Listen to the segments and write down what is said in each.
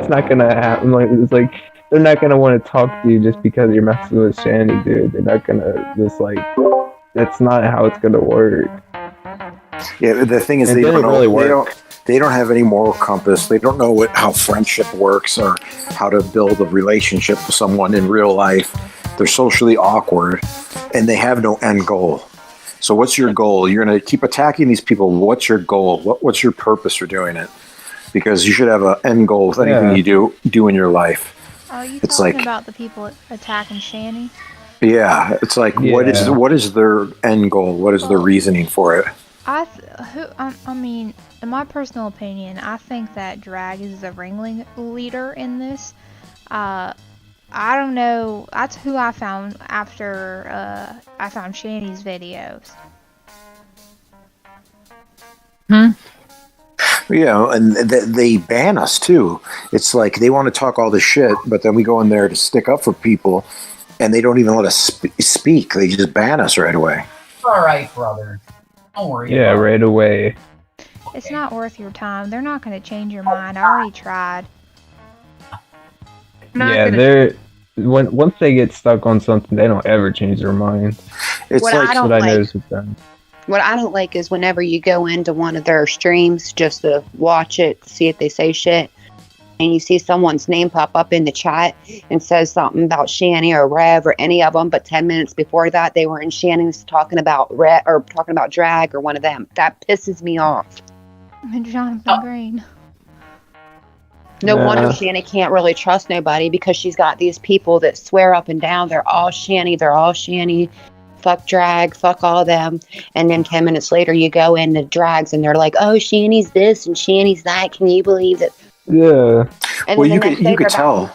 That's not gonna happen. Like, it's like they're not gonna want to talk to you just because you're messing with Shanny, dude. They're not gonna just like. That's not how it's gonna work. Yeah, the thing is, It they don't didn't know. really work. They don't have any moral compass. They don't know how friendship works or how to build a relationship with someone in real life. They're socially awkward, and they have no end goal. So what's your goal? You're going to keep attacking these people. What's your goal? What's your purpose for doing it? Because you should have an end goal with anything you do in your life. Are you talking about the people attacking Shanny? Yeah, it's like what is their end goal? What is their reasoning for it? I mean, in my personal opinion, I think that Drag is the ringleader in this. I don't know. That's who I found after I found Shanny's videos. Yeah, and they ban us too. It's like they want to talk all this shit, but then we go in there to stick up for people, and they don't even let us speak. They just ban us right away. All right, brother. Don't worry. Yeah, right away. It's not worth your time. They're not going to change your mind. I already tried. Once they get stuck on something, they don't ever change their mind. It's what like I what I noticed with them. What I don't like is whenever you go into one of their streams just to watch it, see if they say shit, and you see someone's name pop up in the chat and says something about Shanny or Rev or any of them, but 10 minutes before that they were in Shanny's talking about Rev or talking about Drag or one of them. That pisses me off. Jonathan Green. No wonder Shanny can't really trust nobody because she's got these people that swear up and down they're all Shanny, fuck Drag, fuck all of them. And then 10 minutes later you go into Drags and they're like, oh, Shanny's this and Shanny's that. Can you believe that? Yeah. And well, you could tell.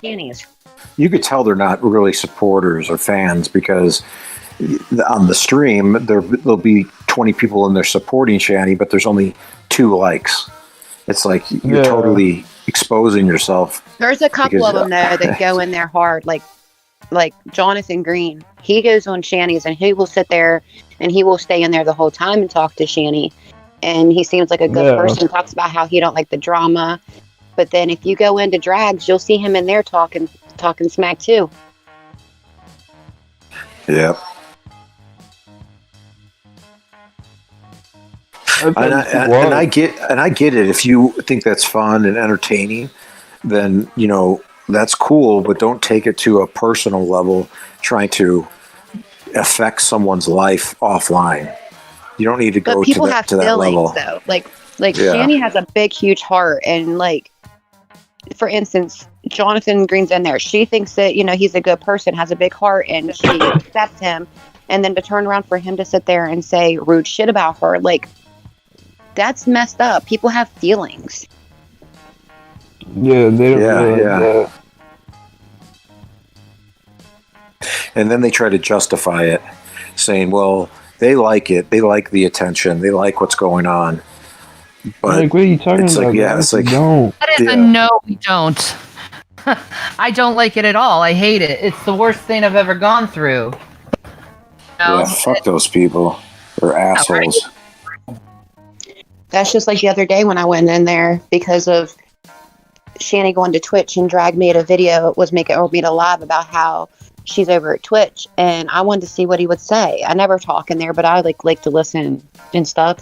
You could tell they're not really supporters or fans because on the stream there'll be 20 people in there supporting Shanny, but there's only 2 likes. It's like you're totally exposing yourself. There's a couple of them though that go in there hard, like Jonathan Green. He goes on Shanny's and he will sit there and he will stay in there the whole time and talk to Shanny. And he seems like a good person. Talks about how he don't like the drama. But then if you go into Drags, you'll see him in there talking smack too. Yep. And I get it. If you think that's fun and entertaining, then that's cool. But don't take it to a personal level, trying to affect someone's life offline. You don't need to go to that level. Though. Like Shanny has a big, huge heart, and like, for instance, Jonathan Green's in there. She thinks that he's a good person, has a big heart, and she accepts him. And then to turn around for him to sit there and say rude shit about her, like, that's messed up. People have feelings. Yeah, they don't that. And then they try to justify it, saying, well, they like it. They like the attention. They like what's going on. But like, what are you talking about? Like, yeah, it's like, no. That is a no, we don't. I don't like it at all. I hate it. It's the worst thing I've ever gone through. Yeah, fuck those people. They're assholes. That's just like the other day when I went in there because of Shanny going to Twitch and Drag made a video, made a live about how she's over at Twitch, and I wanted to see what he would say. I never talk in there, but I like to listen and stuff.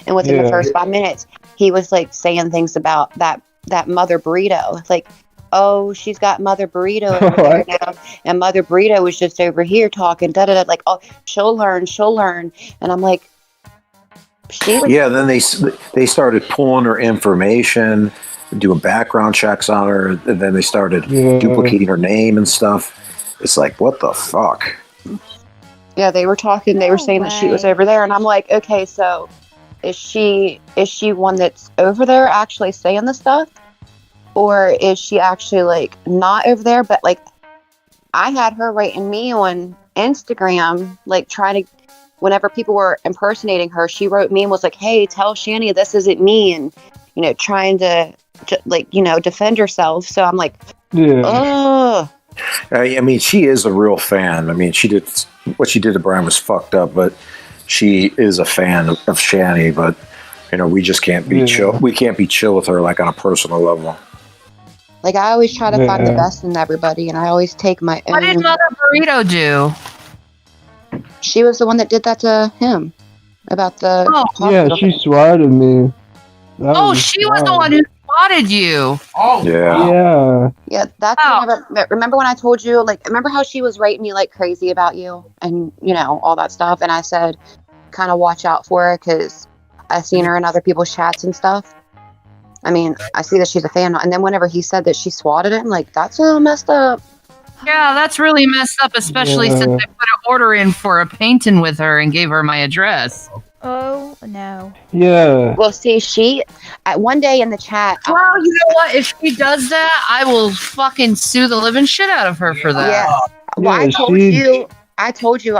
And within the first 5 minutes, he was like saying things about that Mother Burrito, like, oh, she's got Mother Burrito over there now, and Mother Burrito was just over here talking, like, oh, she'll learn, and I'm like, then they started pulling her information, doing background checks on her, and then they started duplicating her name and stuff. It's like, what the fuck? Yeah, they were talking. They were saying that she was over there, and I'm like, okay, so is she one that's over there actually saying the stuff, or is she actually like not over there? But like, I had her writing me on Instagram, like trying to. Whenever people were impersonating her, she wrote me and was like, hey, tell Shanny this isn't me, and trying to defend herself. So I'm like, oh. I mean, she is a real fan. I mean, what she did to Brian was fucked up, but she is a fan of Shanny. But we just can't be chill. We can't be chill with her like on a personal level. Like, I always try to find the Yeah. best in everybody, and I always take my What did own. Mother Burrito do? She was the one that did that to him about the Oh. Yeah, hospital. she swatted me. That Oh, was she was the wild. one who spotted you. Yeah. Yeah. Yeah, that's Oh. whenever. Remember when I told you, like, remember how she was writing me like crazy about you and all that stuff, and I said, kind of watch out for her because I've seen her in other people's chats and stuff. I mean, I see that she's a fan, and then whenever he said that she swatted it, I'm like, that's a little messed up. Yeah, that's really messed up, especially Yeah. since I put an order in for a painting with her and gave her my address. Oh no. Yeah. Well, see, she at one day in the chat. Well, you know what? If she does that, I will fucking sue the living shit out of her for that. Yeah. Well, Yeah, I told you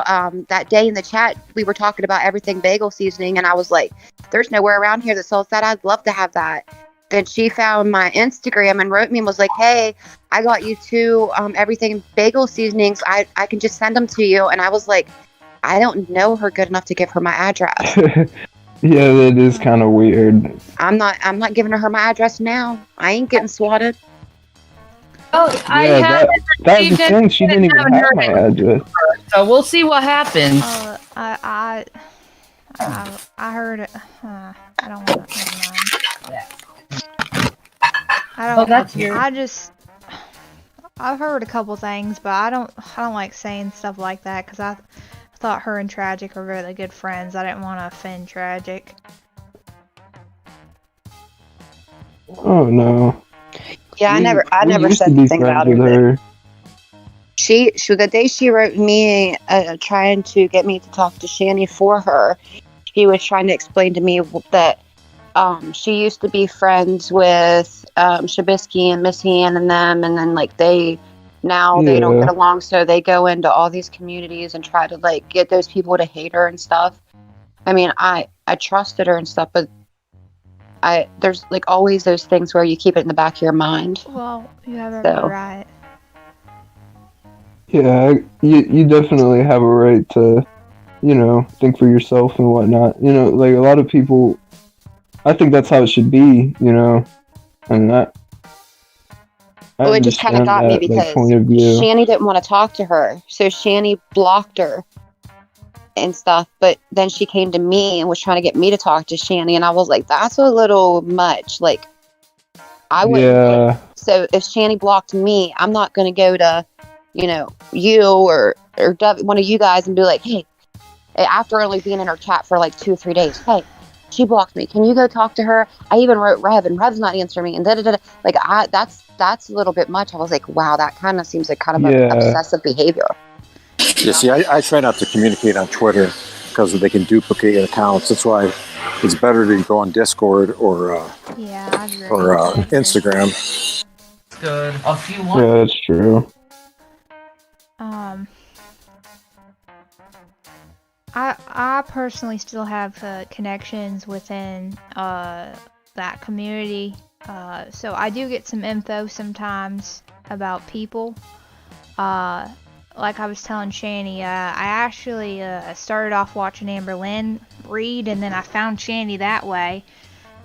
that day in the chat we were talking about everything bagel seasoning, and I was like, "There's nowhere around here that sells that. I'd love to have that." Then she found my Instagram and wrote me and was like, "Hey, I got you 2 everything bagel seasonings. I can just send them to you." And I was like, I don't know her good enough to give her my address. Yeah, that is kind of weird. I'm not giving her my address now. I ain't getting swatted. Oh, I Yeah, haven't that's the received it. thing. She didn't even haven't have heard my it. address. So we'll see what happens. I heard it. I don't want to. Never mind. I don't. that's your- I've heard a couple things, but I don't like saying stuff like that because I thought her and Tragic were really good friends. I didn't want to offend Tragic. Oh no. Yeah, I never We used said to be anything friends about with her. her. She the day she wrote me trying to get me to talk to Shanny for her, she was trying to explain to me that she used to be friends with Shabisky and Miss Han and them, and then like they don't get along, so they go into all these communities and try to like get those people to hate her and stuff. I mean, I trusted her and stuff, but there's like always those things where you keep it in the back of your mind. Well, you have every right. Yeah, you definitely have a right to, think for yourself and whatnot. Like a lot of people, I think that's how it should be, and that. Well, it just kind of got me because point of view. Shanny didn't want to talk to her, so Shanny blocked her and stuff. But then she came to me and was trying to get me to talk to Shanny, and I was like, "That's a little much." Like, I wouldn't. Yeah. So if Shanny blocked me, I'm not going to go to, you or one of you guys and be like, "Hey," after only being in her chat for like 2 or 3 days, "Hey, she blocked me. Can you go talk to her?" I even wrote Rev, and Rev's not answering me, and da-da-da-da. Like, that's a little bit much. I was like, wow, that kind of seems like kind of obsessive behavior. Yeah, see, I try not to communicate on Twitter because they can duplicate accounts. That's why it's better to go on Discord or Instagram. Good. If you Yeah, want. that's true. I personally still have connections within that community, so I do get some info sometimes about people. Like I was telling Shanny, I actually started off watching Amber Lynn read, and then I found Shanny that way,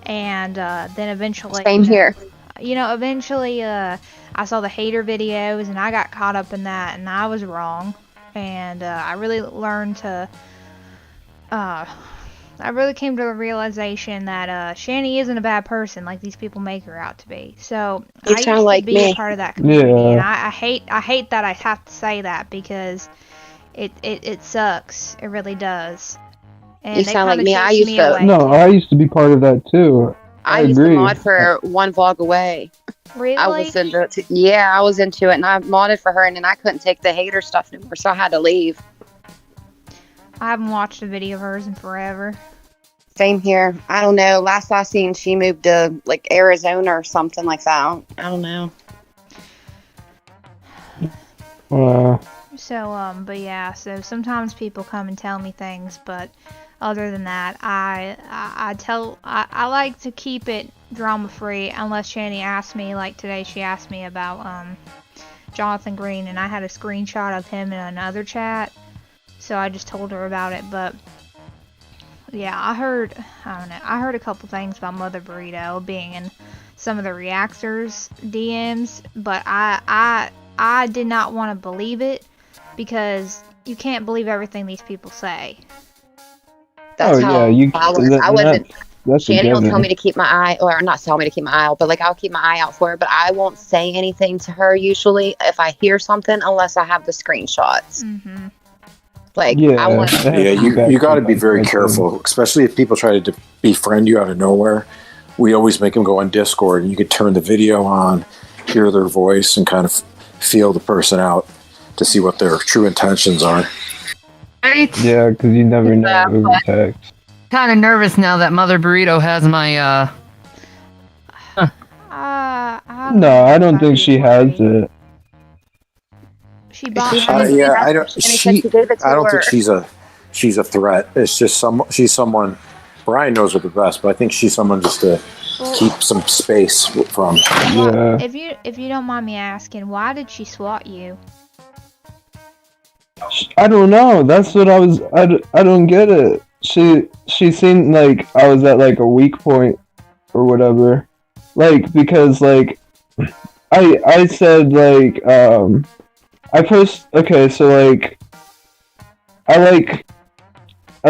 and then eventually. Same here. Eventually I saw the hater videos, and I got caught up in that, and I was wrong, and I really learned to. I really came to a realization that Shanny isn't a bad person like these people make her out to be. So You I used sound to like be me. a part of that community, Yeah. and I hate that I have to say that because it sucks. It really does. And You they sound like kinda me. I chased used me to- away, No, too. I used to be part of that too. I I used to agree. mod for One Vlog Away. Really? I was into it. Yeah, I was into it, and I modded for her, and then I couldn't take the hater stuff anymore, so I had to leave. I haven't watched a video of hers in forever. Same here. I don't know. Last I seen, she moved to like Arizona or something like that. I don't know. So, but yeah, so sometimes people come and tell me things, but other than that, I like to keep it drama free unless Shanny asks me, like today she asked me about Jonathan Green, and I had a screenshot of him in another chat, so I just told her about it. But yeah, I heard a couple things about Mother Burrito being in some of the reactors' DMs, but I did not want to believe it because you can't believe everything these people say. That's how I was. I wasn't. That's Shanny will tell me to keep my eye, or not tell me to keep my eye out, but like I'll keep my eye out for her. But I won't say anything to her usually if I hear something unless I have the screenshots. Mm-hmm. Like, yeah, I want. Yeah, you got to be very careful, especially if people try to befriend you out of nowhere. We always make them go on Discord, and you could turn the video on, hear their voice, and kind of feel the person out to see what their true intentions are. Right? Yeah, because you never know over text. Kind of nervous now that Mother Burrito has my No, I don't think she has it. She bought. Yeah, I don't. I don't think she's a threat. It's just she's someone. Brian knows her the best, but I think she's someone just to keep some space from. Yeah. If you don't mind me asking, why did she swat you? I don't know. That's what I was. I don't get it. She seemed like I was at like a weak point or whatever. Like, because like I said like okay, so like I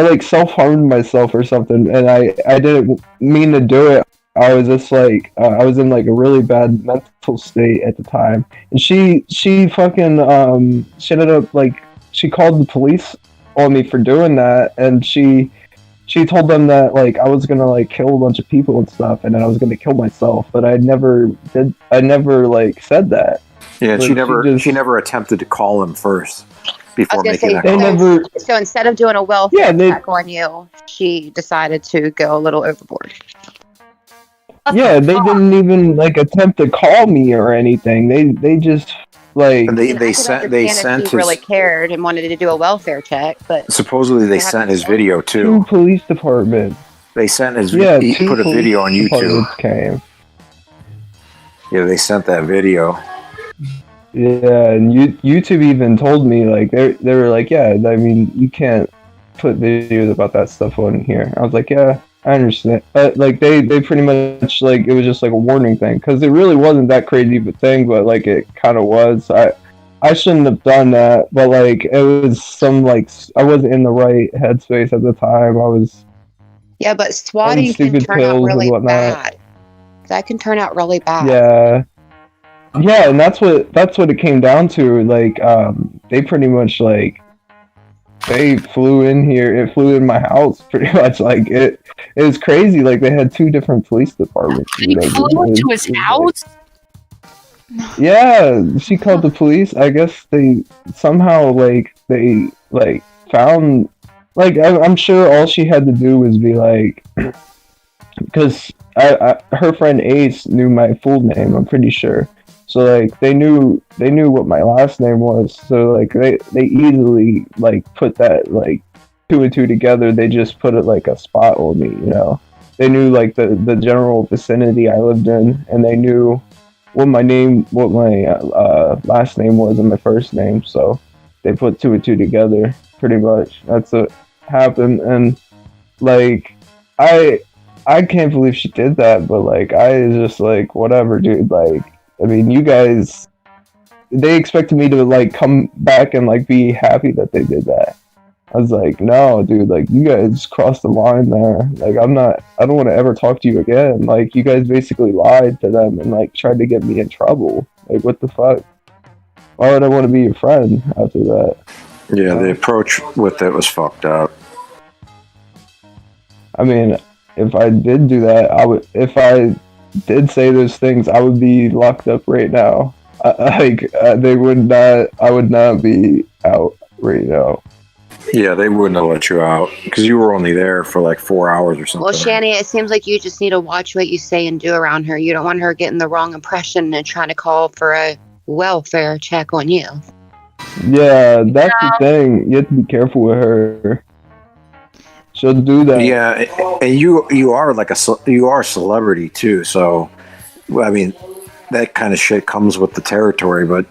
like self-harmed myself or something, and I didn't mean to do it. I was just like I was in like a really bad mental state at the time, and she fucking she ended up like she called the police on me for doing that, and she told them that like I was gonna like kill a bunch of people and stuff, and then I was gonna kill myself, but I never like said that. Yeah, but she never attempted to call him first before making that call. So instead of doing a welfare check on you, she decided to go a little overboard. Yeah, they didn't even like attempt to call me or anything. They just like they sent she really cared and wanted to do a welfare check, but supposedly they sent his video too. Two police departments. They sent his he put a video on YouTube. Came. Yeah, they sent that video. Yeah, and YouTube even told me like they were like, yeah, I mean you can't put videos about that stuff on here. I was like, yeah, I understand. Like they pretty much like it was just like a warning thing because it really wasn't that crazy of a thing, but like it kind of was. I shouldn't have done that, but like it was some like I wasn't in the right headspace at the time. I was. Yeah, but swatting can turn out really bad. That can turn out really bad. Yeah. Yeah, and that's what it came down to. Like, they pretty much like they flew in here. It flew in my house pretty much. Like it was crazy. Like they had two different police departments. They flew into his house. Like, yeah, she called the police. I guess they somehow they found like I'm sure all she had to do was be like because her friend Ace knew my full name. I'm pretty sure. So like they knew what my last name was. So like they easily like put that like two and two together. They just put it like a spot on me, you know. They knew like the general vicinity I lived in, and they knew what my last name was and my first name. So they put two and two together pretty much. That's what happened. And like I can't believe she did that, but like I was just like whatever, dude. Like I mean, you guys, they expected me to, like, come back and, like, be happy that they did that. I was like, no, dude, like, you guys crossed the line there. Like, I don't want to ever talk to you again. Like, you guys basically lied to them and, like, tried to get me in trouble. Like, what the fuck? Why would I want to be your friend after that? Yeah, the approach with it was fucked up. I mean, if I did do that, if I did say those things, I would be locked up right now. They would not. I would not be out right now. Yeah, they wouldn't have let you out because you were only there for like 4 hours or something. Well, Shanny, it seems like you just need to watch what you say and do around her. You don't want her getting the wrong impression and trying to call for a welfare check on you. Yeah, that's the thing. You have to be careful with her. She'll do that. Yeah, and you are like you are a celebrity too. So, I mean, that kind of shit comes with the territory. But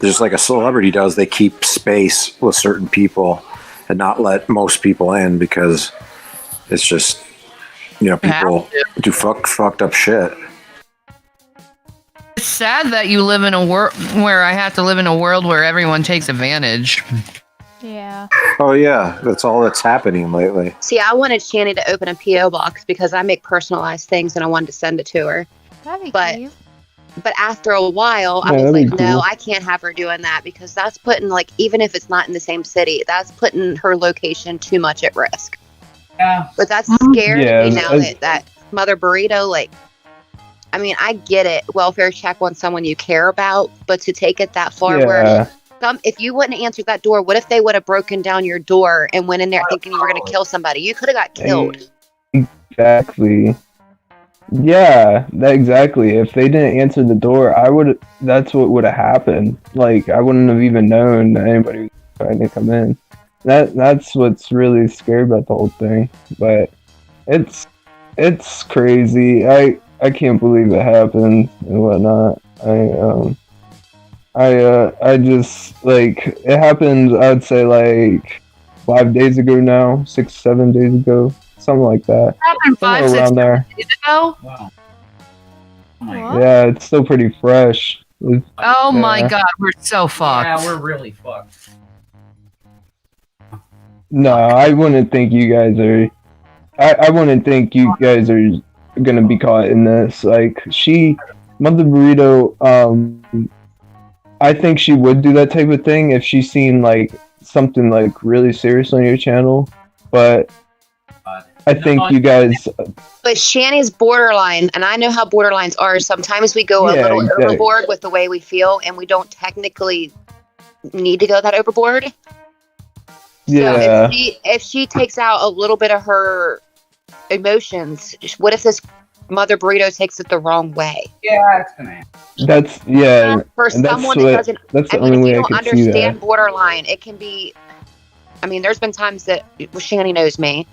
there's like a celebrity does. They keep space with certain people and not let most people in because it's just people do fucked up shit. It's sad that you live in a world where I have to live in a world where everyone takes advantage. Yeah. Oh yeah, that's all that's happening lately. See, I wanted Shanny to open a P.O. box because I make personalized things and I wanted to send it to her. That'd be But- cute. But after a while, I Yeah, was that'd like, be no, cool. I can't have her doing that because that's putting, like, even if it's not in the same city, that's putting her location too much at risk. Yeah. But that's scaring Yeah, me now that Mother Burrito, like, I mean, I get it. Welfare check on someone you care about, but to take it that far where if you wouldn't answer that door, what if they would have broken down your door and went in there thinking you were going to kill somebody? You could have got killed. Exactly. Yeah, exactly. If they didn't answer the door, that's what would have happened. Like, I wouldn't have even known that anybody was trying to come in. That's what's really scary about the whole thing. But it's crazy. I can't believe it happened and whatnot. I just, like, it happened, I'd say, like 5 days ago now, 6-7 days ago, something like that. Happened Somewhere 5-6 around there. days ago. Wow. Oh my What? Yeah, it's still pretty fresh. Oh my Yeah. god, we're so fucked. Yeah, we're really fucked. No, I wouldn't think you guys are. I wouldn't think you guys are gonna be caught in this. Like, Mother Burrito, I think she would do that type of thing if she's seen, like, something, like, really serious on your channel. But I think you guys. But Shanny's borderline, and I know how borderlines are. Sometimes we go a Yeah, little exactly. overboard with the way we feel, and we don't technically need to go that overboard. Yeah. So if she takes out a little bit of her emotions, what if this Mother Burrito takes it the wrong way? Yeah, it's gonna happen. That's yeah. For And that's someone that what. doesn't, That's I the mean, only if way you I don't could see that. understand borderline, it can be. I mean, there's been times that Shanny knows me.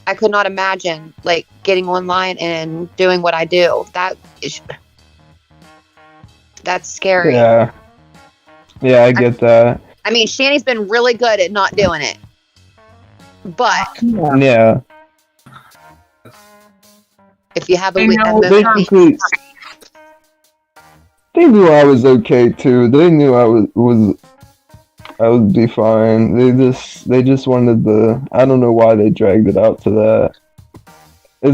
I could not imagine, like, getting online and doing what I do. That's scary. Yeah. Yeah, I get that. I mean, Shanny's been really good at not doing it. But Yeah. if you have a I weak know, Basically, they knew I was okay too. They knew I would be fine. They just wanted I don't know why they dragged it out to that. It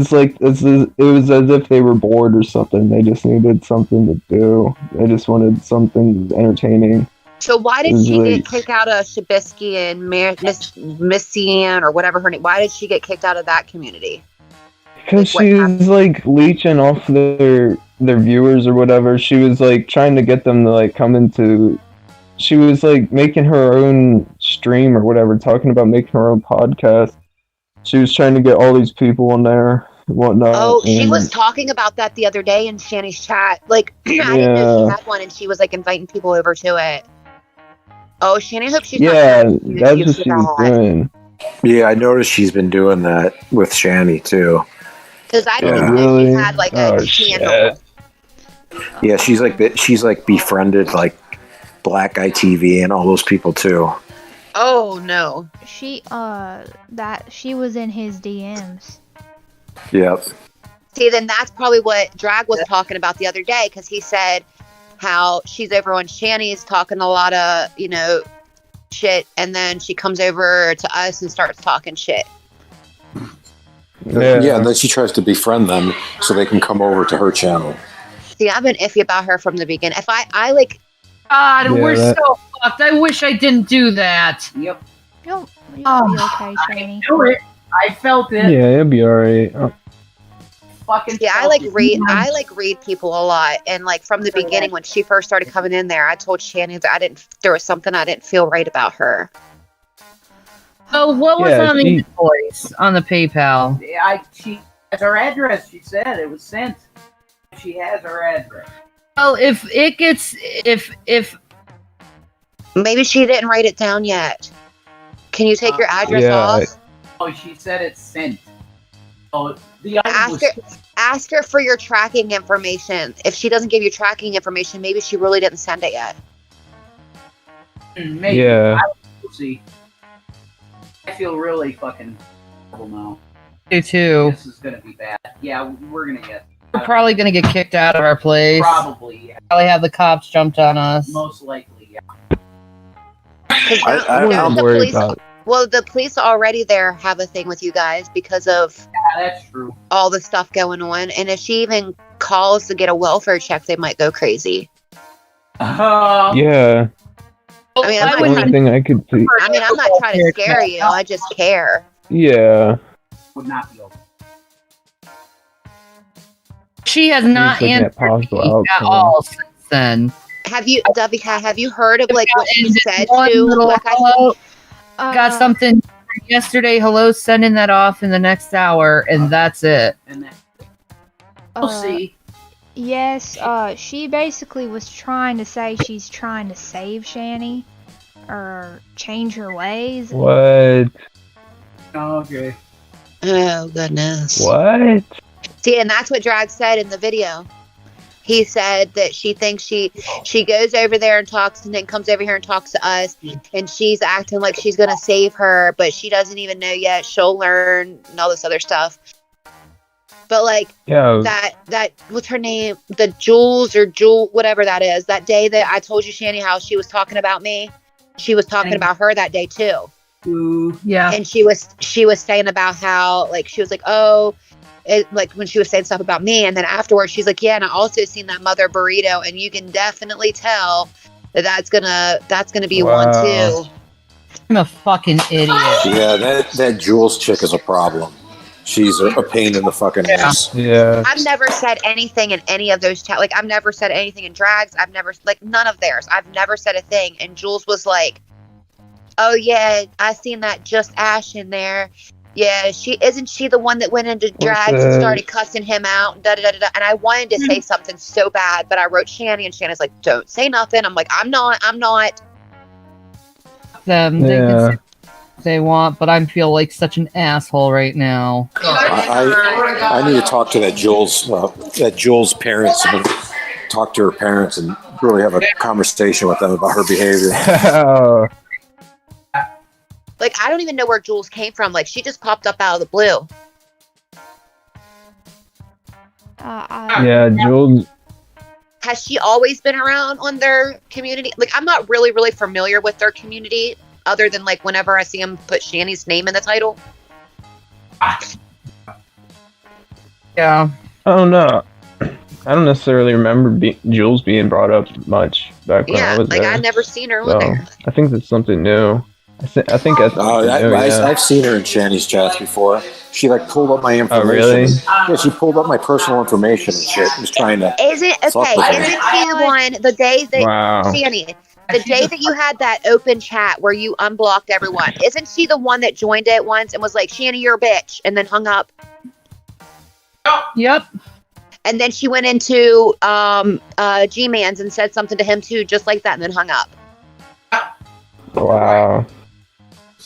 was as if they were bored or something. They just needed something to do. They just wanted something entertaining. so why did It was she like- get kicked out of Shabisky and Miss Ann or whatever her name? Why did she get kicked out of that community? Because Like, she what was like leeching off their viewers or whatever. She was like trying to get them to like come into. She was like making her own stream or whatever, talking about making her own podcast. She was trying to get all these people in there and whatnot. Oh, she and- was talking about that the other day in Shanny's chat. Like, I didn't know she had one, and she was like inviting people over to it. Oh, Shanny, I hope she's Yeah, not that's what she was doing. Yeah, I noticed she's been doing that with Shanny too. Because I didn't Oh, even know she really? had like a Oh, channel. Yeah, she's like befriended like Black Guy TV and all those people too. Oh no. She was in his DMs. Yep. See, then that's probably what Drag was talking about the other day, because he said how she's over on Shanny's talking a lot of, shit, and then she comes over to us and starts talking shit. Yeah, and then she tries to befriend them so they can come over to her channel. See, I've been iffy about her from the beginning. If I like, God, Yeah, we're that- so fucked. I wish I didn't do that. Yep. You'll be Oh, okay, Shanny. Do it. I felt it. Yeah, it'll be alright. Fucking. yeah, felt it. I read people a lot, and like from the beginning when she first started coming in there, I told Shanny that there was something I didn't feel right about her. So what was Yeah, on the invoice on the PayPal? She has her address. She said it was sent. She has her address. Well, if Maybe she didn't write it down yet. Can you take your address Yeah, off? Oh, she said it's sent. Oh, the item Ask her for your tracking information. If she doesn't give you tracking information, maybe she really didn't send it yet. maybe. Yeah. We'll see. I feel really fucking horrible now. you too. This is gonna be bad. Yeah, we're gonna get. We're probably gonna get kicked out of our place. Probably, yeah. Probably have the cops jumped on us. Most likely, yeah. I Don't wouldn't the worry police? about. Well, the police already there have a thing with you guys because of Yeah, that's true. all the stuff going on. And if she even calls to get a welfare check, they might go crazy. Yeah, I mean, I'm I not the wouldn't only thing I could see. I mean, I'm not trying to scare you. I just care. Yeah, Would not be open. She has just not looking at answered possible me at outcomes. all since then. Have you, Dovey, have you heard of like what she And said one to? little Like I hello, Uh, got something yesterday. Hello, sending that off in the next hour, and that's it. And then we'll see. Yes, she basically was trying to say she's trying to save Shanny or change her ways. what? Okay. Oh goodness. What? See, and that's what Drag said in the video. He said that she thinks she goes over there and talks, and then comes over here and talks to us, and she's acting like she's gonna save her, but she doesn't even know yet. She'll learn and all this other stuff. But like Yeah, that what's her name? The Jules or Jewel, whatever that is. That day that I told you, Shanny, how she was talking about me, she was talking about her that day too. Ooh. Yeah. And she was saying about how like she was like, oh. Like when she was saying stuff about me, and then afterwards she's like, yeah, and I also seen that mother burrito, and you can definitely tell that's gonna be one Wow. too. I'm a fucking idiot. Yeah, that Jules chick is a problem. She's a pain in the fucking ass. yeah. I've never said anything in any of those like I've never said anything in drags. I've never like none of theirs. I've never said a thing. And Jules was like, oh yeah, I seen that Just Ash in there. Yeah, isn't she the one that went into drags and started cussing him out? Da, da, da, da, da. And I wanted to say something so bad, but I wrote Shanny, and Shanny's like, don't say nothing. I'm like, I'm not. Them. They can Yeah. say what they want, but I feel like such an asshole right now. I need to talk to that Jules parents and talk to her parents and really have a conversation with them about her behavior. Like, I don't even know where Jules came from. Like, she just popped up out of the blue. Yeah, Jules. Has she always been around on their community? Like, I'm not really, really familiar with their community other than, like, whenever I see them put Shanny's name in the title. Yeah. I don't know. I don't necessarily remember Jules being brought up much back when I Yeah, was like, there. I've never seen her So on there. I think that's something new. I think that's something new, yeah. I've seen her in Shanny's chats before. She like pulled up my information. Oh, really? Yeah, she pulled up my personal information and shit. Was trying to. Isn't she the one, the day that, Wow. Shanny, the day that you had that open chat where you unblocked everyone, isn't she the one that joined it once and was like, Shanny, you're a bitch, and then hung up? Yep. And then she went into G-Man's and said something to him too, just like that, and then hung up. Wow.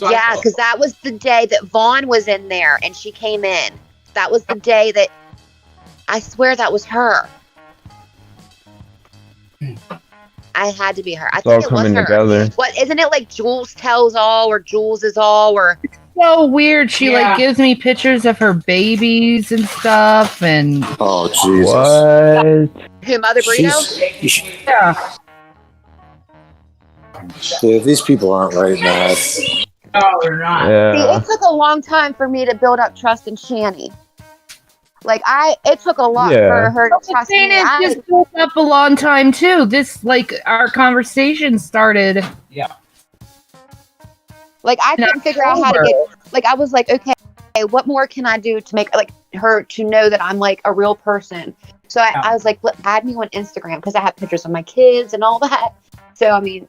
Yeah, because that was the day that Vaughn was in there and she came in. That was the day that I swear that was her. I had to be her. I It's all think it was coming her. together. What isn't it like Jules tells all or Jules is all or So weird. She Yeah. like gives me pictures of her babies and stuff, and Oh Jesus! What? who Mother Burrito? yeah. Yeah, these people aren't right, man. No, they're not. See, Yeah. it took a long time for me to build up trust in Shanny. Like it took a lot Yeah. for her to The trust thing me. is, this built up a long time too. This like our conversation started. Like I couldn't figure out how to get. Like I was like, okay, what more can I do to make like her to know that I'm like a real person? So I was like, add me on Instagram because I have pictures of my kids and all that. So I mean,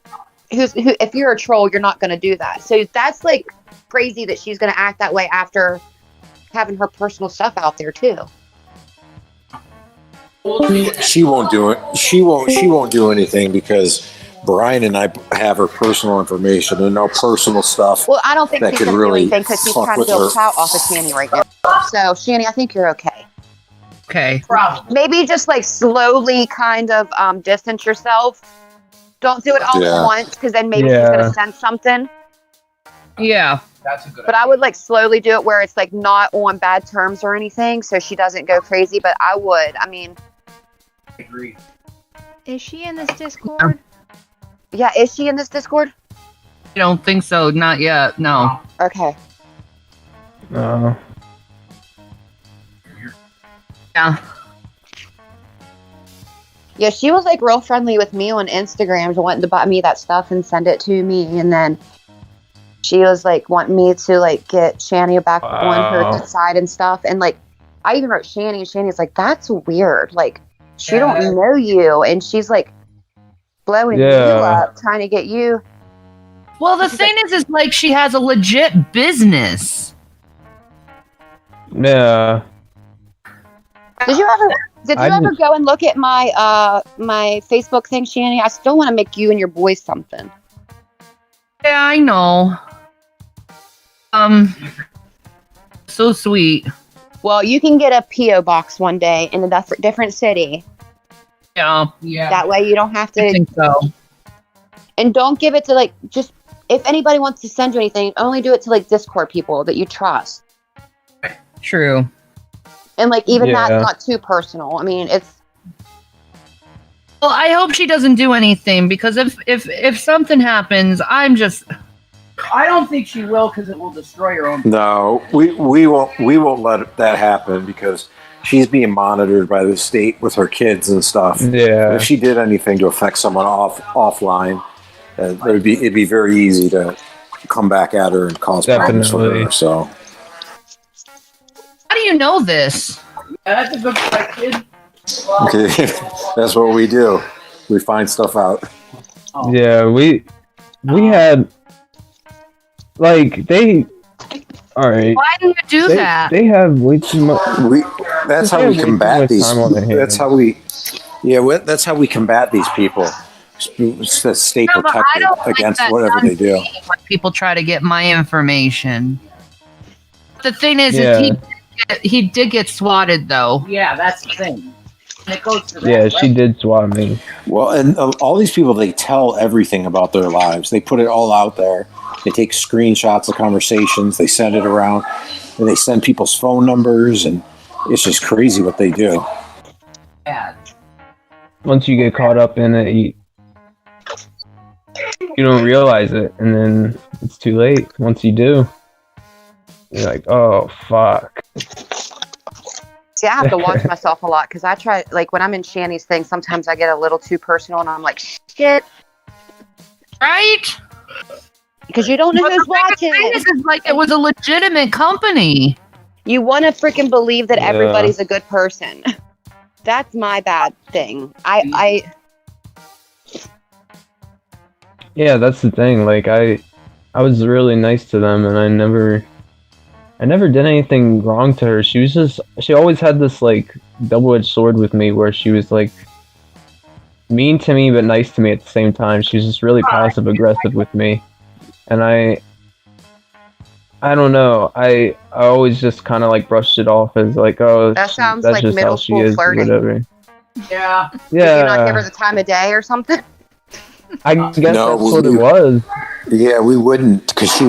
if you're a troll, you're not going to do that. So that's like crazy that she's going to act that way after having her personal stuff out there too. She won't do it. She won't do anything because Brian and I have her personal information and no personal stuff. Well, I don't think That she could can really do anything because she's fuck trying to with build her. clout off of Shanny right now. So Shanny, I think you're okay. Okay. Probably. Maybe just like slowly kind of distance yourself. Don't do it all Yeah. at once because then maybe she's Yeah. going to sense something. Yeah. That's a good But idea. I would like slowly do it where it's like not on bad terms or anything, so she doesn't go crazy. But I would. I mean, I agree. Is she in this Discord? yeah. Is she in this Discord? I don't think so. Not yet. No. Okay. No. Yeah. Yeah, she was like real friendly with me on Instagram, wanting to buy me that stuff and send it to me, and then she was like wanting me to like get Shanny back on her good side and stuff. And like I even wrote Shanny, and Shanny's like, "That's weird. Like she don't know you, and she's like blowing you up, trying to get you." Well, the thing is like she has a legit business. Yeah. Did you ever go and look at my my Facebook thing, Shanny? I still want to make you and your boys something. Yeah, I know. So sweet. Well, you can get a PO box one day in a different city. Yeah. That way you don't have to. I think so. And don't give it to like just if anybody wants to send you anything, only do it to like Discord people that you trust. True. And like even that's not too personal. I mean, it's. Well, I hope she doesn't do anything because if something happens, I'm just. I don't think she will because it will destroy her own. No, we won't let that happen because she's being monitored by the state with her kids and stuff. Yeah. And if she did anything to affect someone offline, it'd be very easy to come back at her and cause problems for her. So. How do you know this? Yeah, that's a good point, kid. Okay, that's what we do. We find stuff out. Oh. Yeah, we had like they. All right. Why do you do that? They have way too much. That's how we combat these. That's how we. Yeah, that's how we combat these people. To stay protected against whatever they do. When people try to get my information. The thing is he did get swatted though. Yeah, that's the thing. And it goes to that, Yeah, right? she did swat me. Well, and all these people, they tell everything about their lives. They put it all out there. They take screenshots of conversations. They send it around. And they send people's phone numbers. And it's just crazy what they do. Yeah. Once you get caught up in it, you don't realize it, and then it's too late. Once you do, you're like, oh fuck. See, I have to watch myself a lot because I try, like, when I'm in Shanny's thing, sometimes I get a little too personal and I'm like, shit. Right? Because you don't know who's watching. The thing is like it was a legitimate company. You want to freaking believe that everybody's a good person. That's my bad thing. Yeah, that's the thing. Like, I was really nice to them, and I never did anything wrong to her. She always had this like double-edged sword with me, where she was like mean to me but nice to me at the same time. She was just really passive aggressive with me, and I don't know. I always just kind of like brushed it off as like, oh, that sounds that's like just middle how she school is, flirting. Yeah. Yeah. Did you not give her the time of day or something? I guess No, that's what it was. Yeah, we wouldn't, because she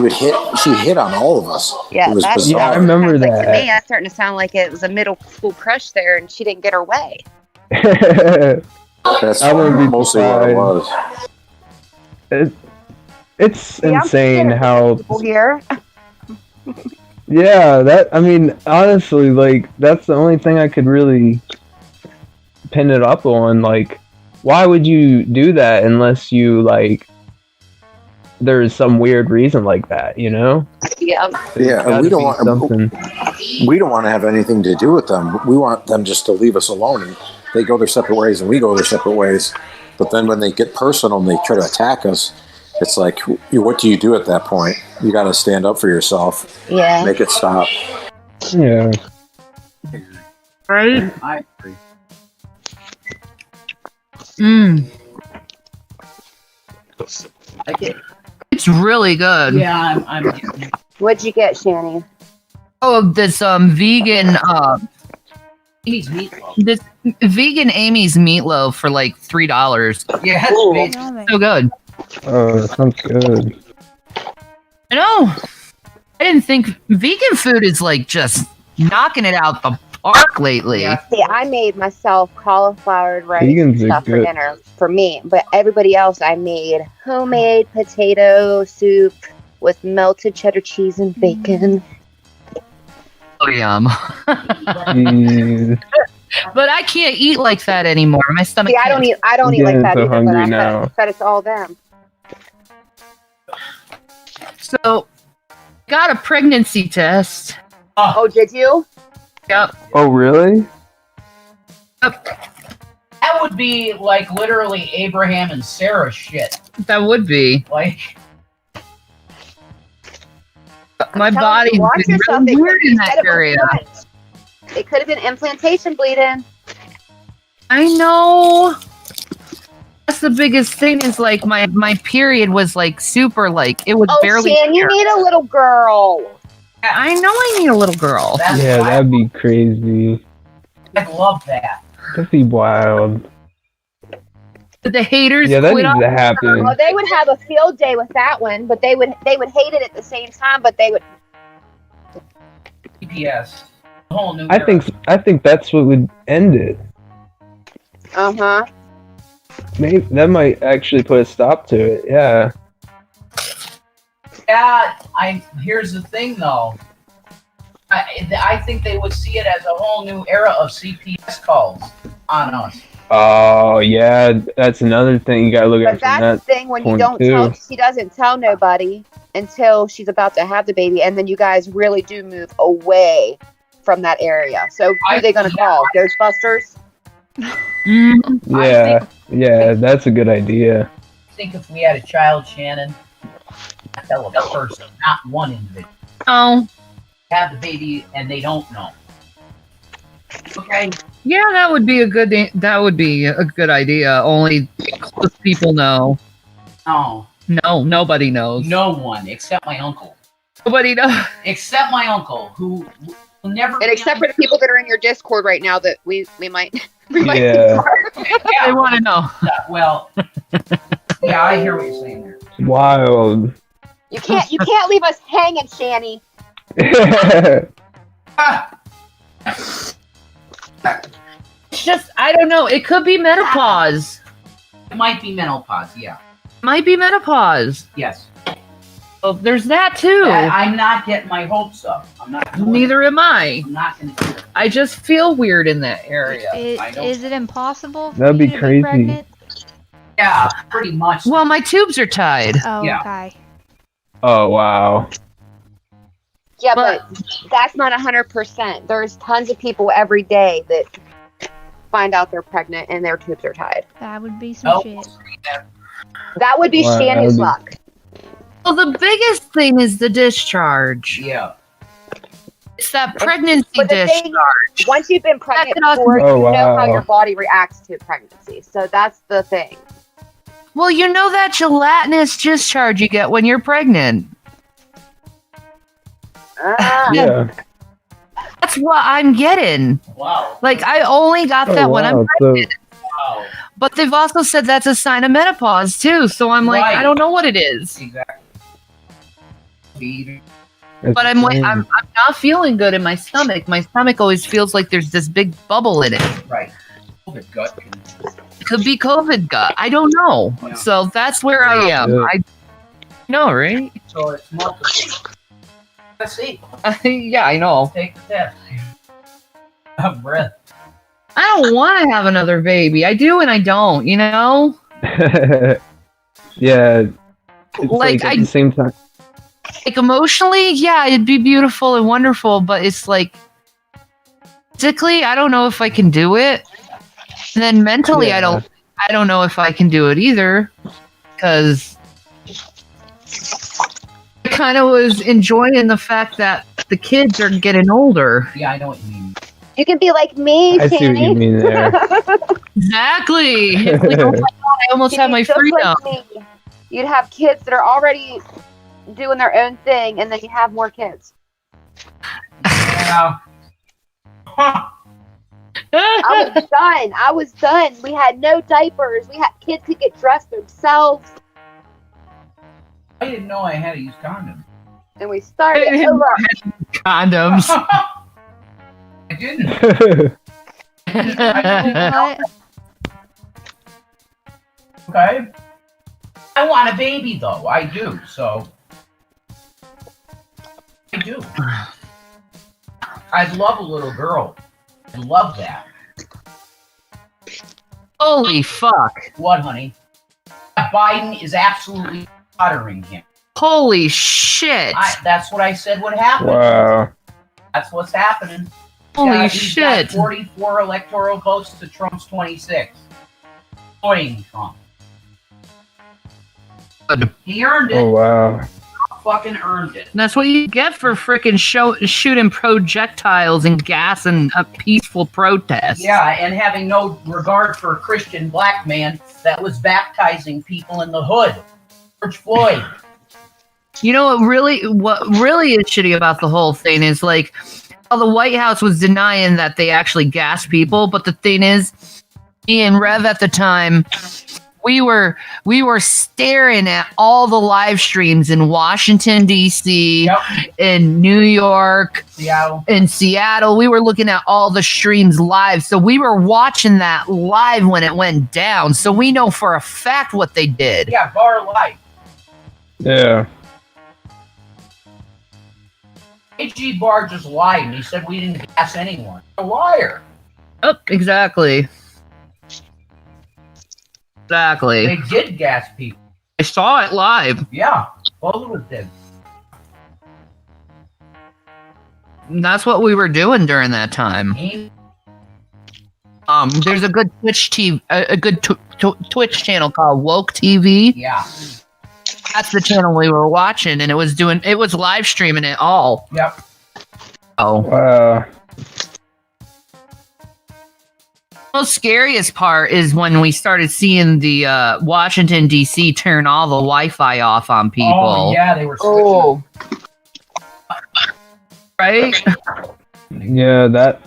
hit on all of us. Yeah, it was that's bizarre. Yeah, I remember like, to that. me, that's starting to sound like it was a middle school crush there, and she didn't get her way. That's I wouldn't be mostly what it surprised. was. It's Yeah, I'm insane scared how. people here. Yeah, I mean, honestly, like, that's the only thing I could really pin it up on. Like, why would you do that unless you, like, there's some weird reason like that, you know? Yeah. Yeah, and we don't want to have anything to do with them. We want them just to leave us alone, and they go their separate ways, and we go their separate ways. But then when they get personal and they try to attack us, it's like, what do you do at that point? You got to stand up for yourself. Yeah. Make it stop. Yeah. Right? I agree. It's really good. Yeah, I'm What'd you get, Shanny? Oh, this vegan Amy's meatloaf. this vegan Amy's meatloaf for like $3. Yeah, Ooh. it's So good. Oh, that sounds good. I know. I didn't think vegan food is like just knocking it out the park lately. Yeah. See, I made myself cauliflower rice Vegans and are stuff for good. dinner for me, but everybody else I made homemade potato soup with melted cheddar cheese and bacon. Oh, yum. Jeez. But I can't eat like that anymore. My stomach. See, I don't eat I'm like getting that so either, but hungry I now. bet it's all them. So, got a pregnancy test. Oh, did you? Yep. Oh, really? That would be like literally Abraham and Sarah shit. That would be. Like, My I'm telling body's you, watch been yourself. really It could weird be in that medical area. science. It could have been implantation bleeding. I know. That's the biggest thing is like my period was like super like it was Oh, barely Shan, you there. need a little girl. I know I need a little girl. that's Yeah, wild. that'd be crazy. I love that. That'd be wild. The haters Yeah, that quit needs on to happen. Well, they would have a field day with that one, but they would hate it at the same time. But they would. CPS. A whole new I think that's what would end it. Uh-huh. Maybe that might actually put a stop to it. Yeah. Yeah, here's the thing though. I think they would see it as a whole new era of CPS calls on us. Oh, yeah. That's another thing you gotta look But at from that's that. the thing when you point don't too. tell. She doesn't tell nobody until she's about to have the baby, and then you guys really do move away from that area. So who are they going to call? Ghostbusters? Mhm. Yeah, yeah, that's a good idea. I think if we had a child, Shannon, I'd tell a person, not one individual. Oh, Have the baby and they don't know. Okay. yeah, that would be a good idea. Only close people know. No. No, nobody knows. No one except my uncle. Nobody knows. Except my uncle, who will never. And except for the people that are in your Discord right now, that we might. Yeah. They Yeah, want to know. well. Yeah, I hear what you're saying there. Wild. You can't leave us hanging, Shanny. Ah! It's just I don't know. It could be menopause. It might be menopause. Yeah. Might be menopause. Yes. So there's that too. I'm not getting my hopes up. I'm not. doing Neither it. am I. I'm not going to do it. I just feel weird in that area. I don't- Is it impossible for That'd you be to crazy. pregnant? Yeah, pretty much. Well, my tubes are tied. Oh, Yeah. okay. Oh, wow. Yeah, but that's not 100%. There's tons of people every day that find out they're pregnant and their tubes are tied. That would be some Oh, shit. That would be Wow, that Shanny's would be- luck. Well, the biggest thing is the discharge. yeah. It's that pregnancy But the thing- discharge. Once you've been pregnant That's before, Oh, you know how wow. your body reacts to pregnancy. So that's the thing. Well, you know that gelatinous discharge you get when you're pregnant. Ah. Yeah. That's what I'm getting. Wow. Like, I only got Oh, that when I'm wow. pregnant. Wow. But they've also said that's a sign of menopause, too. So I'm like, Right. I don't know what it is. Exactly. Feed. That's But I'm crazy. not feeling good in my stomach. My stomach always feels like there's this big bubble in it. Right. COVID gut. It could be COVID gut. I don't know. Yeah. So that's where I am. Yeah. I know, right? So it's multiple. Let's see. Yeah, I know. Take the test. Have breath. I don't want to have another baby. I do and I don't, you know? Yeah. It's Like, at the same time. Like emotionally, yeah, it'd be beautiful and wonderful, but it's like physically, I don't know if I can do it. And then mentally, Yeah. I don't know if I can do it either. Cause I kind of was enjoying the fact that the kids are getting older. Yeah, I know what you mean. You can be like me, I see what you Shanny. mean there. Exactly. It's like, oh my God, I almost You'd have be my just freedom. like me. You'd have kids that are already doing their own thing, and then you have more kids. Yeah. Huh. I was done. We had no diapers. Kids could get dressed themselves. I didn't know I had to use condoms. and we started over. Condoms. I didn't. What? Okay. I want a baby though. I do. So I do. I'd love a little girl. I love that. Holy fuck. What, honey? Biden is absolutely slaughtering him. Holy shit. That's what I said would happen. Wow. That's what's happening. Holy He's shit. got 44 electoral votes to Trump's 26. Annoying Trump. Good. He earned it. Oh wow. Fucking earned it. That's what you get for freaking shooting projectiles and gas in a peaceful protest. Yeah, and having no regard for a Christian black man that was baptizing people in the hood. George Floyd. You know what really is shitty about the whole thing is like, well, the White House was denying that they actually gassed people, but the thing is, me and Rev at the time, we were staring at all the live streams in Washington D.C., in New York, in Seattle. We were looking at all the streams live, so we were watching that live when it went down. So we know for a fact what they did. Yeah, bar life. Yeah. A.G. Barr just lied and he said we didn't gas anyone. A liar. Oh, exactly. Exactly. They did gas people. I saw it live. Yeah, both of us did. And that's what we were doing during that time. There's a good Twitch channel called Woke TV. Yeah. That's the channel we were watching, and it was live streaming it all. Yep. Oh. Wow. The most scariest part is when we started seeing the Washington D.C. turn all the Wi-Fi off on people. Oh yeah, they were switching. Right? Yeah, that.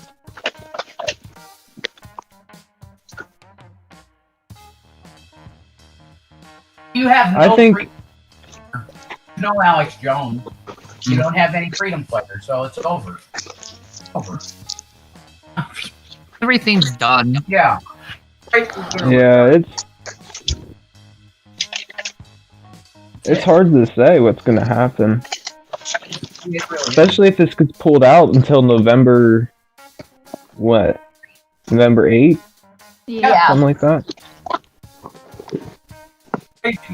You have no I think. You know Alex Jones. You don't have any freedom fighters, so it's over. Over. Everything's done. Yeah. Yeah, it's hard to say what's gonna happen, especially if this gets pulled out until November. What? November 8th? Yeah. Something like that.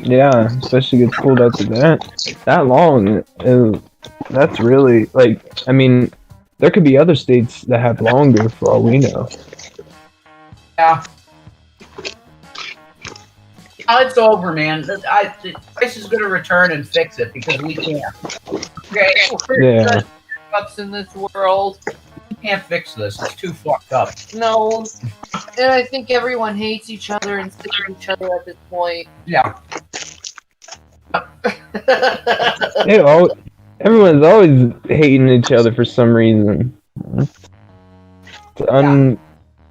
Yeah, especially gets pulled out to that long. That's really like. I mean, there could be other states that have longer for all we know. Yeah. Oh, it's over, man. The ICE is going to return and fix it because we can't. Okay, Yeah. Ups in this world. We can't fix this. It's too fucked up. No. And I think everyone hates each other and sick of each other at this point. Yeah. Everyone's always hating each other for some reason.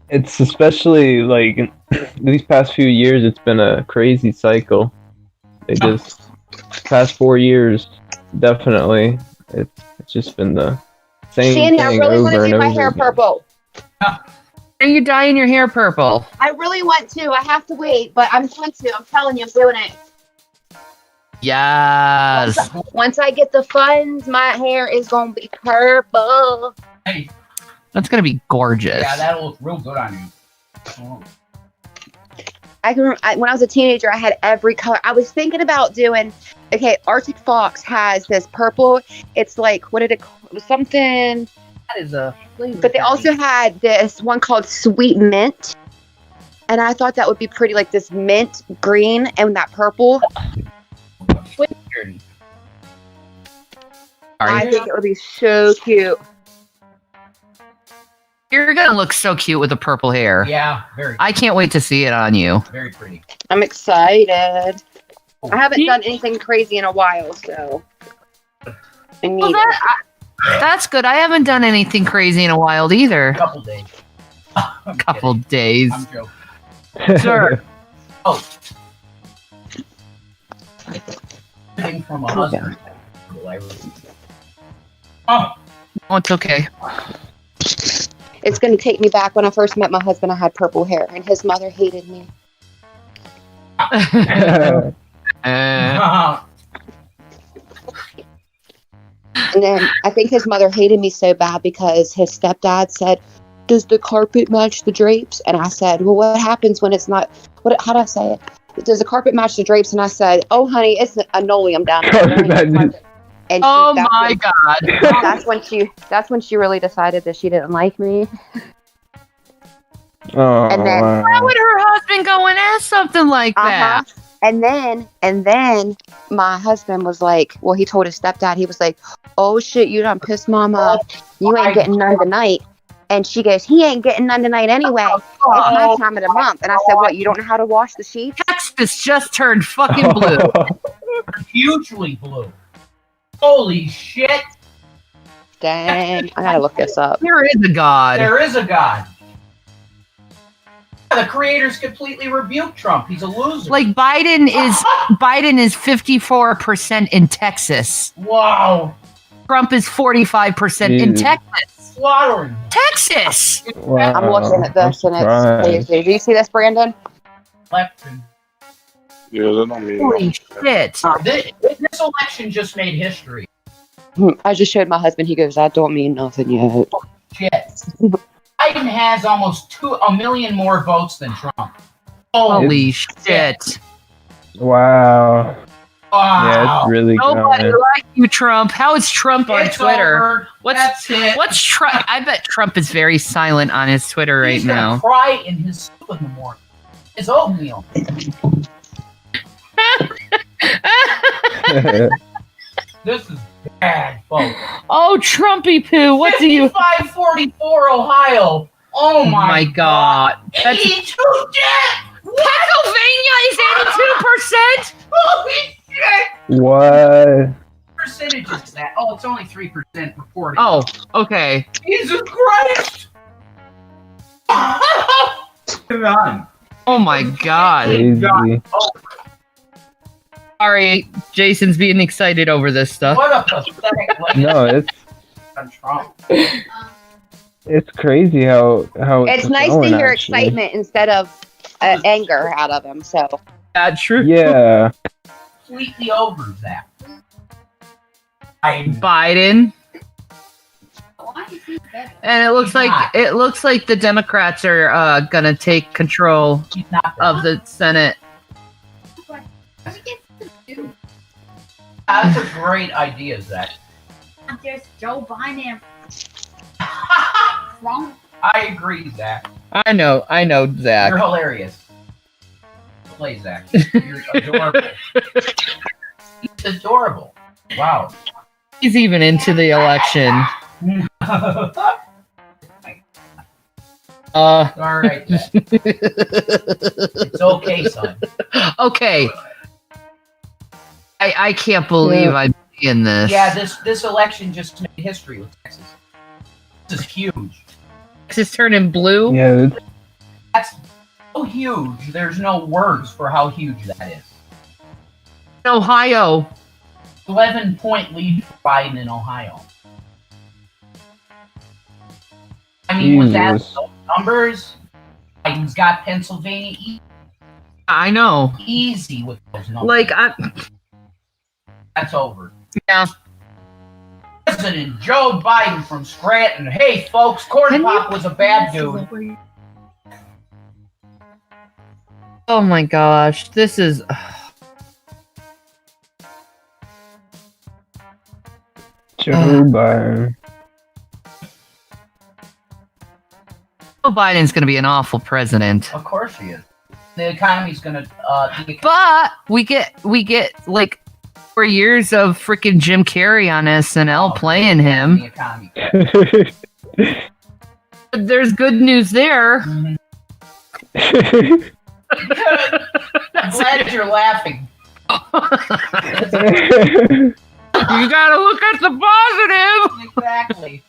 It's especially like these past few years. It's been a crazy cycle. Past 4 years, definitely. It's just been the same Shanny, I thing really want over to and do my over hair again. purple. Are you dyeing your hair purple? I really want to. I have to wait, but I'm going to. I'm telling you, I'm doing it. Yes. Once I get the funds, my hair is going to be purple. Hey. That's going to be gorgeous. Yeah, that'll look real good on you. Oh. When I was a teenager, I had every color. I was thinking about doing. Okay, Arctic Fox has this purple. It's like, what did it call? Something. That is a flavor. But they also had this one called Sweet Mint. And I thought that would be pretty, like this mint green and that purple. I think it would be so cute. You're going to look so cute with the purple hair. Yeah, very. I can't wait to see it on you. Very pretty. I'm excited. I haven't done anything crazy in a while, so I need Well, that's good. I haven't done anything crazy in a while either. A couple days. Couple days. I'm joking. Sure. Oh. Thing from a husband. Oh, Oh, it's okay. It's going to take me back when I first met my husband. I had purple hair, and his mother hated me. Uh, And then I think his mother hated me so bad because his stepdad said, "Does the carpet match the drapes?" And I said, "Well, what happens when it's not? How do I say it? Does the carpet match the drapes?" And I said, "Oh, honey, it's a linoleum down there." And oh my God! that's when she really decided that she didn't like me. Oh, And then- wow. Why would her husband go and ask something like that? And then my husband was like, well, he told his stepdad, he was like, "Oh shit, you done pissed mom off. You ain't getting none tonight." And she goes, "He ain't getting none tonight anyway. It's my time of the month." And I said, "What, you don't know how to wash the sheets?" Texas just turned fucking blue. hugely blue. Holy shit! Dang, I gotta look this up. There is a God. There is a God. The creators completely rebuked Trump. He's a loser. Like Biden is 54% in Texas. Wow. Trump is 45% in Jesus. Texas. Slaughtering. Texas. Wow. I'm looking at this and it's surprised. crazy. Do you see this, Brandon? Left. Yeah, that don't mean Holy nothing. shit. This election just made history. I just showed my husband. He goes, "That don't mean nothing yet." Shit. Biden has almost 1 million more votes than Trump. Holy shit. Wow. Wow. Yeah, it's really Nobody going. like you, Trump. How is Trump on It's Twitter? over. What's That's it. What's Trump? I bet Trump is very silent on his Twitter right He's gonna now. cry in his soup in the morning. His oatmeal. This is bad, folks. Oh, Trumpy poo. What do you? 5544 Ohio. Oh my God. That's 82 dead. Pennsylvania is 82%. Holy shit. What? Percentage is that? Oh, it's only 3% reported. Oh, okay. Jesus Christ. Come on. Oh my God. Crazy. Sorry, Jason's being excited over this stuff. What a pathetic way No, it's on Trump. it's crazy how It's nice to going, hear actually. excitement instead of anger out of him. So That's true. Yeah. Completely over that. Biden. And it looks like the Democrats are gonna take control He's not of the Senate. That's a great idea, Zach. Just Joe Biden. Wrong. I agree, Zach. I know, You're Zach. hilarious. Play, Zach. You're adorable. He's adorable. Wow. He's even into the election. All right, then. It's okay, son. Okay. I can't believe I'm in this. Yeah, this election just made history with Texas. This is huge. Texas turning blue. Yeah. That's so huge. There's no words for how huge that is. Ohio. 11-point lead for Biden in Ohio. I mean, with that, Jesus. those numbers, Biden's got Pennsylvania I know. easy with those numbers. Like That's over. yeah. President Joe Biden from Scranton. Hey, folks, Corn Pop was a bad dude. Oh my gosh, this is. Joe Biden. Joe Biden's going to be an awful president. Of course he is. The economy's gonna. But we get like 4 years of freaking Jim Carrey on SNL playing The him. economy. There's good news there. Mhm. I'm glad you're laughing. You gotta look at the positive. Exactly.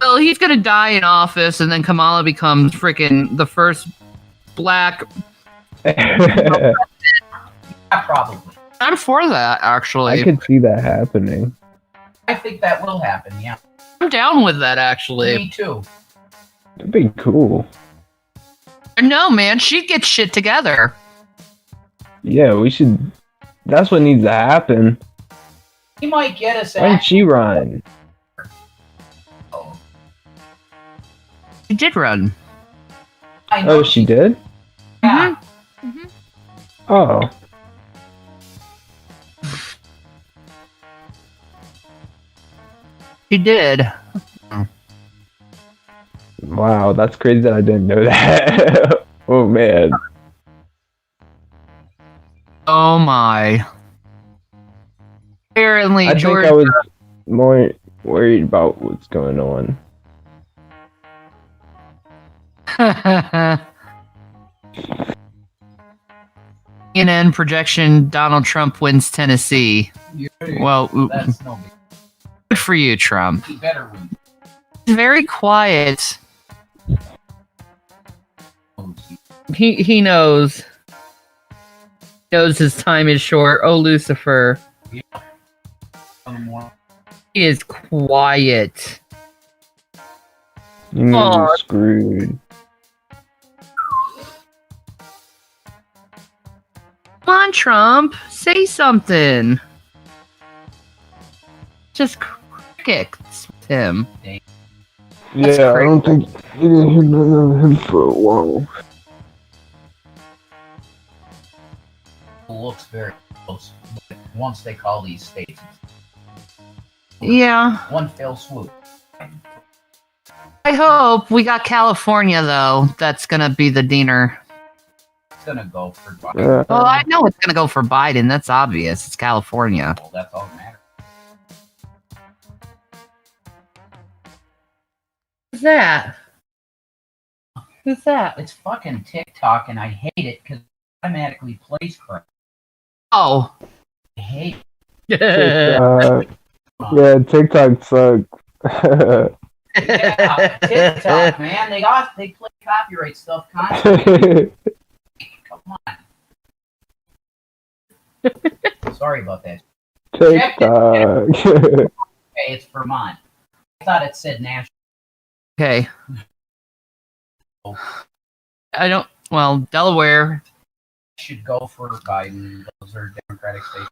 Well, he's gonna die in office, and then Kamala becomes freaking the first black. Yeah, probably. I'm for that, actually. I could see that happening. I think that will happen, yeah. I'm down with that, actually. Me too. That'd be cool. No, man, she'd get shit together. Yeah, we should. That's what needs to happen. He might get us Why didn't she run? She did run. I know Oh, she did? Yeah. Oh. She did. Wow, that's crazy that I didn't know that. Oh, man. Oh my. Apparently, I think George. I was more worried about what's going on. CNN projection: Donald Trump wins Tennessee. Well, That's no big. good for you, Trump. He better win. He's very quiet. He knows. Knows his time is short. Oh, Lucifer. He is quiet. Aw. Screwed. Come on, Trump. Say something. Just crickets with him. That's Yeah, I crazy. don't think you didn't hear none of him for a while. Looks very close. But once they call these states, Yeah. one fell swoop. I hope we got California, though. That's going to be the diener. It's gonna go for Biden. Well, I know it's going to go for Biden. That's obvious. It's California. Well, that's all that matters. Who's that? Who's that? It's fucking TikTok, and I hate it because it automatically plays crap. Oh. I hate TikTok. Yeah, TikTok sucks. Yeah, TikTok, man. They play copyright stuff constantly. Come on. Sorry about that. TikTok. Hey, it's Vermont. I thought it said national. Okay. I don't. Well, Delaware. Should go for Biden. Those are Democratic states.